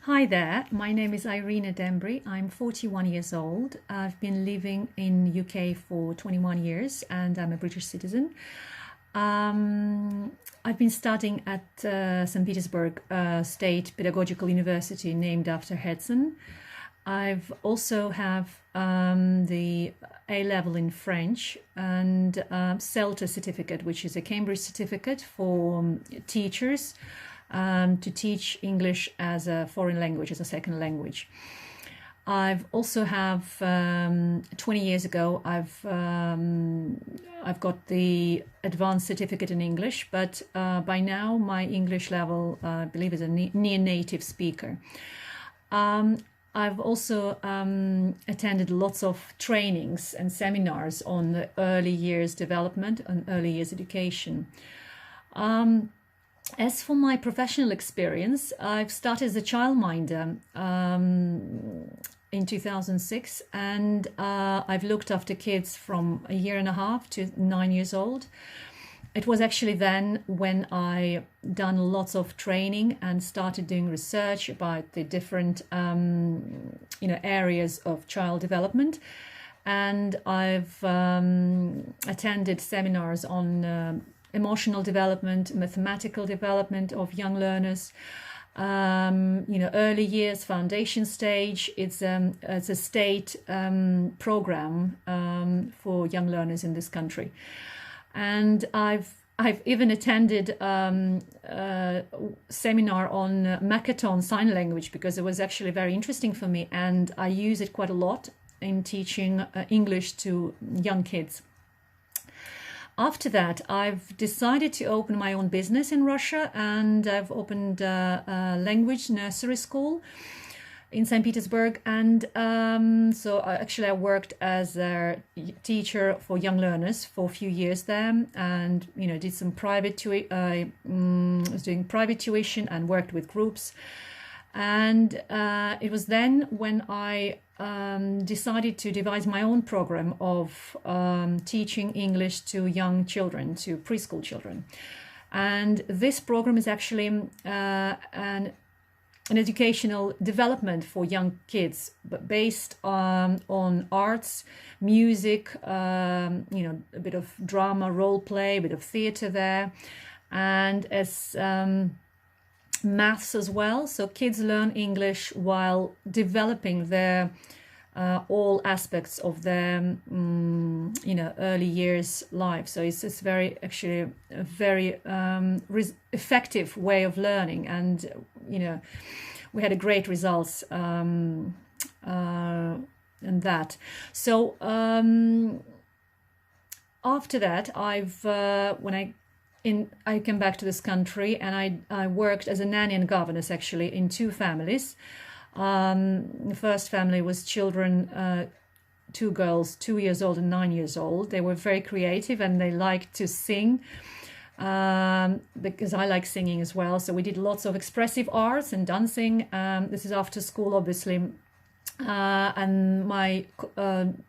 Hi there, my name is Irina. I'm 41 years old. I've been living in UK for 21 years and I'm a British citizen. I've been studying at St Petersburg State Pedagogical University named after Herzen. I've also have the A-level in French and CELTA certificate, which is a Cambridge certificate for teachers to teach English as a foreign language, as a second language. I've also have 20 years ago I've got the advanced certificate in English, but by now my English level I believe is a near native speaker. I've also attended lots of trainings and seminars on the early years development and early years education. As for my professional experience, I've started as a childminder in 2006, and I've looked after kids from a year and a half to 9 years old. It was actually then when I done lots of training and started doing research about the different areas of child development, and I've attended seminars on emotional development, mathematical development of young learners, early years, foundation stage. It's a state program for young learners in this country. And I've even attended a seminar on Makaton sign language because it was actually very interesting for me, and I use it quite a lot in teaching English to young kids. After that, I've decided to open my own business in Russia, and I've opened a language nursery school in St Petersburg. And so I worked as a teacher for young learners for a few years there, and did some private was doing private tuition and worked with groups. And it was then when I decided to devise my own program of teaching English to young children, to preschool children. And this program is actually an educational development for young kids, but based on arts, music, a bit of drama, role play, a bit of theatre there, and as maths as well. So kids learn English while developing their all aspects of their early years life. So it's very actually a very effective way of learning, and we had a great results in that. So after that, I came back to this country, and I worked as a nanny and governess actually in two families. The first family was children, two girls, 2 years old and 9 years old. They were very creative and they liked to sing because I like singing as well. So we did lots of expressive arts and dancing. This is after school, obviously. And my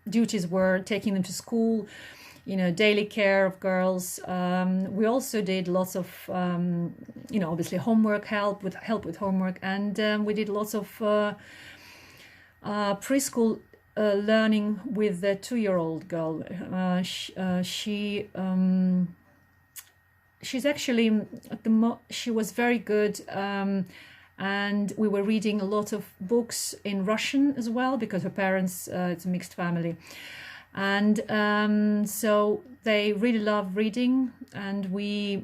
duties were taking them to school, daily care of girls. We also did lots of, obviously homework, help with homework, and we did lots of preschool learning with the 2-year-old girl. She's actually she was very good, and we were reading a lot of books in Russian as well because her parents, it's a mixed family. And so they really love reading, and we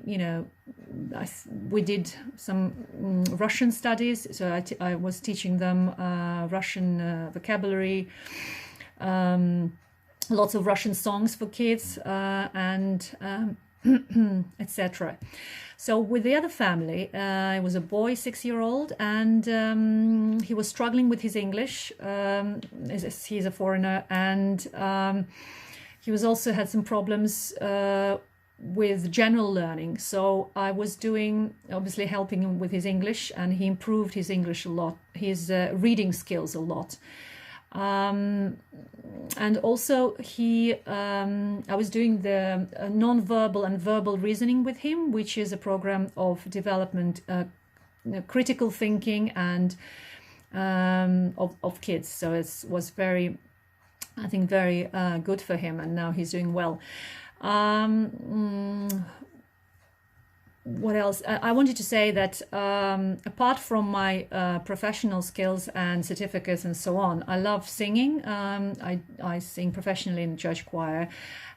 did some Russian studies. So I was teaching them Russian vocabulary, lots of Russian songs for kids, and etc. So with the other family, it was a boy, 6-year-old, and he was struggling with his English. He's a foreigner, and he was also had some problems with general learning. So I was obviously helping him with his English, and he improved his English a lot, his reading skills a lot. And also I was doing the non-verbal and verbal reasoning with him, which is a program of development, critical thinking and of kids. So it was very, I think, very good for him, and now he's doing well. What else? I wanted to say that apart from my professional skills and certificates and so on, I love singing. I sing professionally in church choir,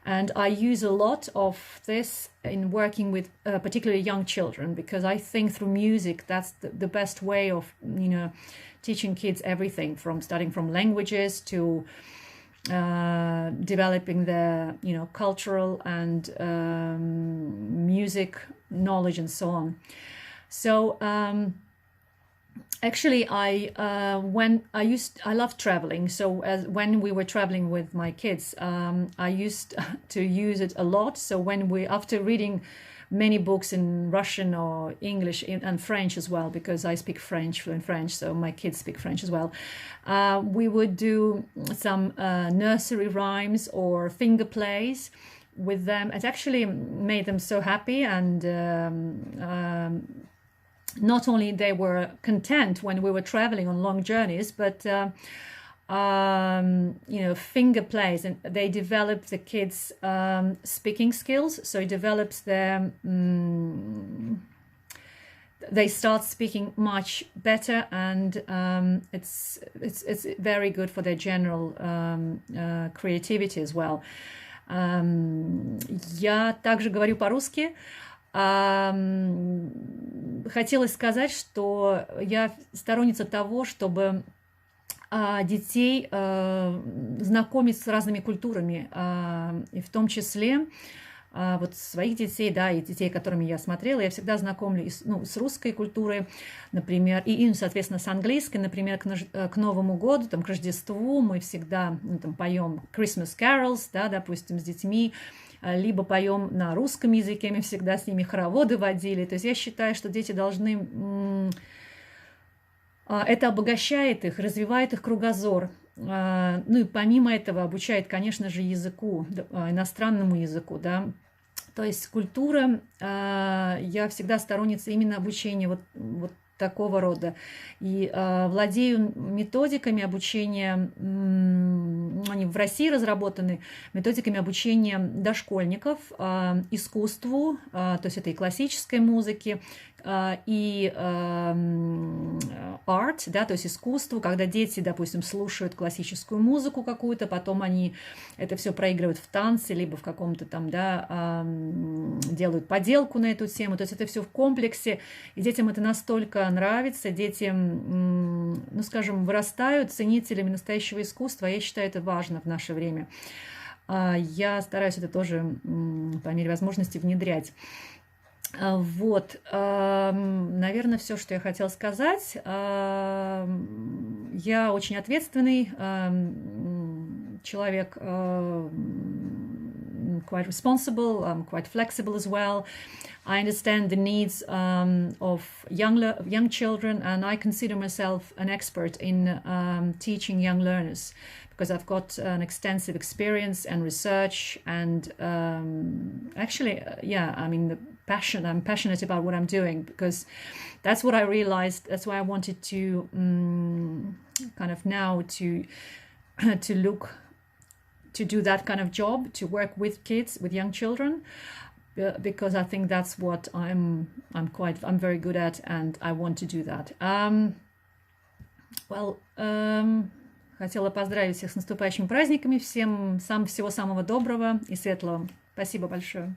and I use a lot of this in working with particularly young children, because I think through music that's the best way of, you know, teaching kids everything from starting from languages to developing their, you know, cultural and music knowledge and so on. So actually I love traveling. So when we were traveling with my kids, I used to use it a lot. So after reading many books in Russian or English and French as well, because I speak French, fluent French, so my kids speak French as well. We would do some nursery rhymes or finger plays with them. It actually made them so happy, and not only they were content when we were traveling on long journeys, but you know, finger plays, and they develop the kids' speaking skills. So it develops their they start speaking much better, and it's very good for their general creativity as well. Я также говорю по-русски. Хотелось сказать, что я сторонница того, чтобы детей знакомить с разными культурами, и в том числе вот своих детей, да, и детей, которыми я смотрела, я всегда знакомлю с русской культурой, например, и, соответственно, с английской, например, к Новому году, там, к Рождеству мы всегда там, поем Christmas carols, да, допустим, с детьми, либо поем на русском языке, мы всегда с ними хороводы водили. То есть я считаю, что дети должны... Это обогащает их, развивает их кругозор. Ну и помимо этого обучает, конечно же, языку, иностранному языку, да. То есть культура, я всегда сторонница именно обучения вот такого рода. И владею методиками обучения, они в России разработаны, методиками обучения дошкольников искусству, то есть это и классической музыки, и art, да, то есть искусству, когда дети, допустим, слушают классическую музыку какую-то, потом они это все проигрывают в танце, либо в каком-то там, да, делают поделку на эту тему, то есть это все в комплексе, и детям это настолько нравится, дети, ну, скажем, вырастают ценителями настоящего искусства, я считаю, это важно в наше время. Я стараюсь это тоже, по мере возможности, внедрять. Вот, наверное, все, что я хотела сказать. Я очень ответственный человек, quite responsible, quite flexible as well. I understand the needs of young children, and I consider myself an expert in teaching young learners, because I've got an extensive experience and research, and actually, yeah, I mean, I'm passionate about what I'm doing, because that's what I realized. That's why I wanted to kind of now to do that kind of job, to work with kids, with young children, because I think that's what I'm very good at, and I want to do that. Хотела поздравить всех с наступающими праздниками, всем всего самого доброго и светлого. Спасибо большое.